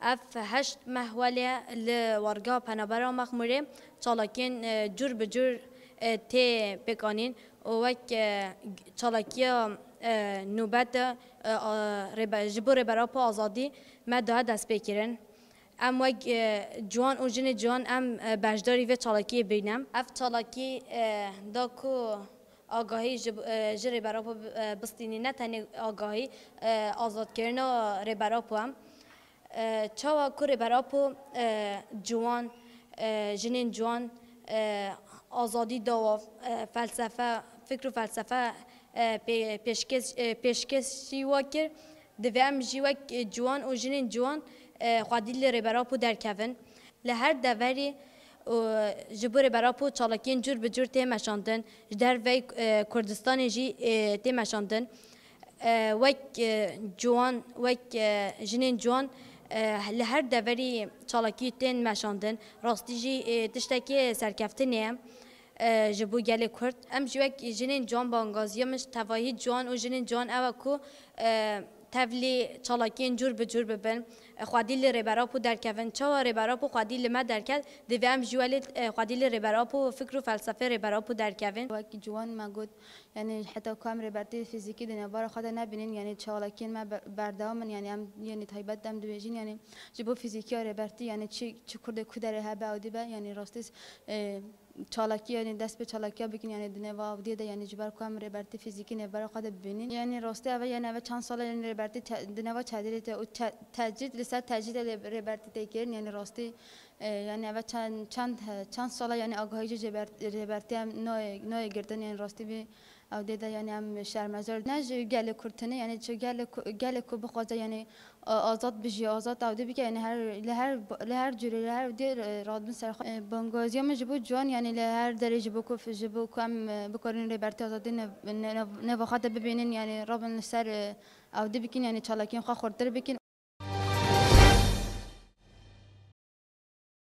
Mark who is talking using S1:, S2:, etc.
S1: اف هشت محوله لورگا پنابرا مخموره چالاکین جور به جور تی بکانین و وک چالاکیا نوبت جبور برا پا آزادی مده دست بکرن ام وک جوان و جن جوان ام بجداری و چالاکی بینم اف چالاکی دا کو آگاهی جری برا پا بستینی نه تنی آگاهی آزاد کردن ری پا هم چاوا کوری براپو جوان جنین جوان آزادی داوا فلسفه فکر و فلسفه پیشکشی وکر دوام جیوک جوان و جنین جوان خودی لی براپو درکفن لهر دوری جبور براپو چالاکین جور به جور تیمشاندن در وی کردستان جی تیمشاندن وک جوان وک جنین جوان لهر دوری چالاکی تین مشاندن راستی جی تشتکی سرکفتنه جبو گله کرد ام جوک جنین جوان بانگازی مش توایی جوان و جنین جوان او کو تفلی چالاکین جور به جور ببن خودی لی ربراپو درکفن چوا ربراپو خودی لی ما درکد دوام جوالی خودی لی ربراپو فکر و فلسفه ربراپو درکفن
S2: وقتی جوان ما گفت یعنی حتی کام ربارتی فیزیکی دنیا بار خدا نبینین یعنی چالاکین ما بردامن یعنی هم یعنی تایبت دم دویجین یعنی جبو فیزیکی ربارتی یعنی چی کرده کدره هبه عادی به یعنی راستش چالاکی یعنی دست به چالاکی بکن یعنی دنیا و دیده یعنی جبر کام ربارتی فیزیکی نبار خدا ببینین یعنی راسته اول یعنی اول چند سال یعنی ربارتی دنیا و چادریت و تجدید لسه تجدید ربارتی تکرین یعنی راسته یعنی اول چند سال یعنی آگاهی ربارتی هم نوع گردن یعنی راستی به او دیده یعنی هم شرمزار نه گل کرتنه یعنی چه گل کو بخواد یعنی آزاد بجی آزاد او دی بگه یعنی لهر جوری لهر دی راد من سر بانگازی هم جبو جوان یعنی لهر درجه جبو کم بکارین ربارتی آزادی نه وقت ببینین یعنی رابن سر او دی بکن یعنی چالاکین خواه خورد بکن